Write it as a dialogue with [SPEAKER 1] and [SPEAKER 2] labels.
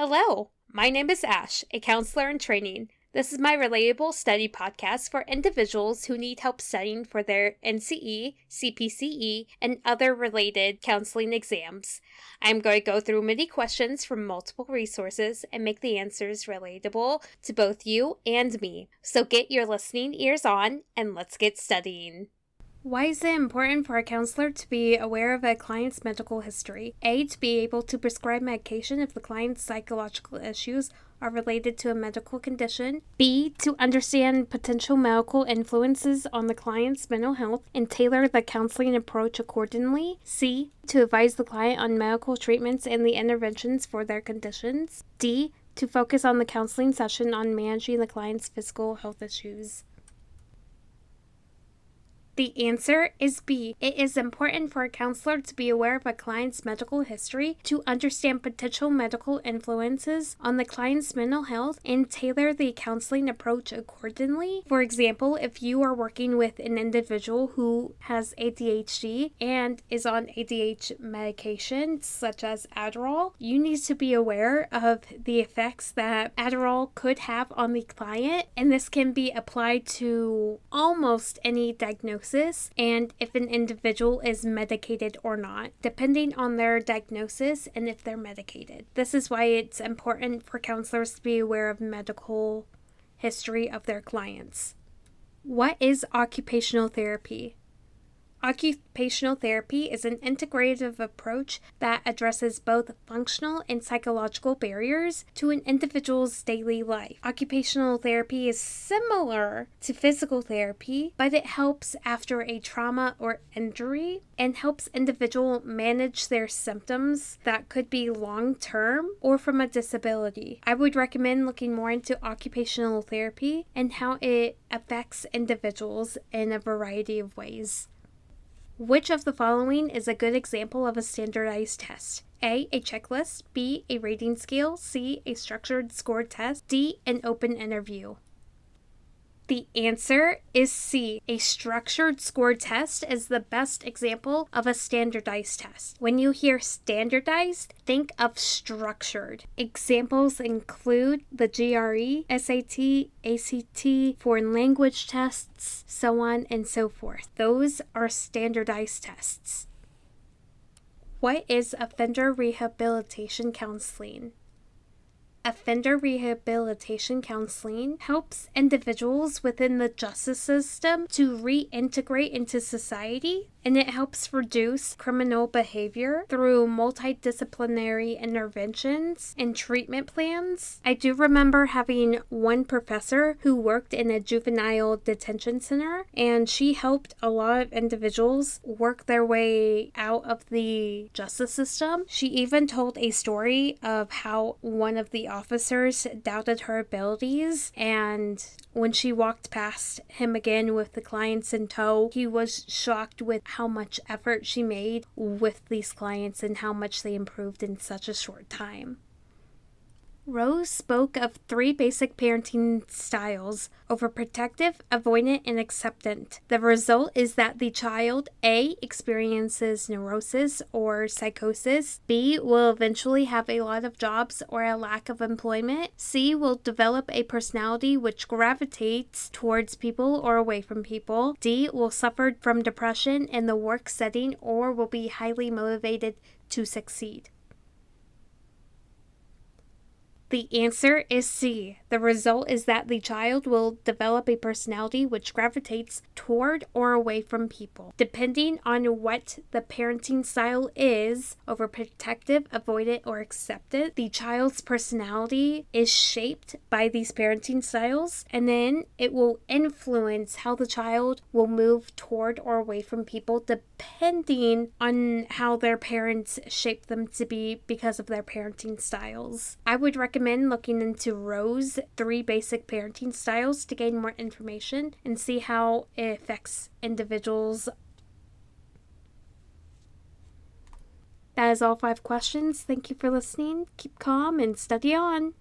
[SPEAKER 1] Hello, my name is Ash, a counselor in training. This is my Relatable study podcast for individuals who need help studying for their NCE, CPCE, and other related counseling exams. I'm going to go through many questions from multiple resources and make the answers relatable to both you and me. So get your listening ears on and let's get studying. Why is it important for a counselor to be aware of a client's medical history? A, to be able to prescribe medication if the client's psychological issues are related to a medical condition. B, to understand potential medical influences on the client's mental health and tailor the counseling approach accordingly. C, to advise the client on medical treatments and the interventions for their conditions. D, to focus on the counseling session on managing the client's physical health issues. The answer is B. It is important for a counselor to be aware of a client's medical history, to understand potential medical influences on the client's mental health, and tailor the counseling approach accordingly. For example, if you are working with an individual who has ADHD and is on ADHD medication, such as Adderall, you need to be aware of the effects that Adderall could have on the client, and this can be applied to almost any diagnosis and if an individual is medicated or not, depending on their diagnosis and if they're medicated. This is why it's important for counselors to be aware of medical history of their clients. What is occupational therapy? Occupational therapy is an integrative approach that addresses both functional and psychological barriers to an individual's daily life. Occupational therapy is similar to physical therapy, but it helps after a trauma or injury and helps individuals manage their symptoms that could be long-term or from a disability. I would recommend looking more into occupational therapy and how it affects individuals in a variety of ways. Which of the following is a good example of a standardized test? A checklist, B, a rating scale, C, a structured score test, D, an open interview. The answer is C. A structured score test is the best example of a standardized test. When you hear standardized, think of structured. Examples include the GRE, SAT, ACT, foreign language tests, so on and so forth. Those are standardized tests. What is offender rehabilitation counseling? Offender rehabilitation counseling helps individuals within the justice system to reintegrate into society, and it helps reduce criminal behavior through multidisciplinary interventions and treatment plans. I do remember having one professor who worked in a juvenile detention center, and she helped a lot of individuals work their way out of the justice system. She even told a story of how one of the officers doubted her abilities, and when she walked past him again with the clients in tow, he was shocked with how much effort she made with these clients and how much they improved in such a short time. Rose spoke of 3 basic parenting styles: overprotective, avoidant, and acceptant. The result is that the child A experiences neurosis or psychosis, B will eventually have a lot of jobs or a lack of employment, C will develop a personality which gravitates towards people or away from people, D will suffer from depression in the work setting or will be highly motivated to succeed. The answer is C. The result is that the child will develop a personality which gravitates toward or away from people. Depending on what the parenting style is, overprotective, avoidant, or acceptant, the child's personality is shaped by these parenting styles, and then it will influence how the child will move toward or away from people depending on how their parents shaped them to be because of their parenting styles. I would recommend looking into Rose's 3 basic parenting styles to gain more information and see how it affects individuals. That is all 5 questions. Thank you for listening. Keep calm and study on.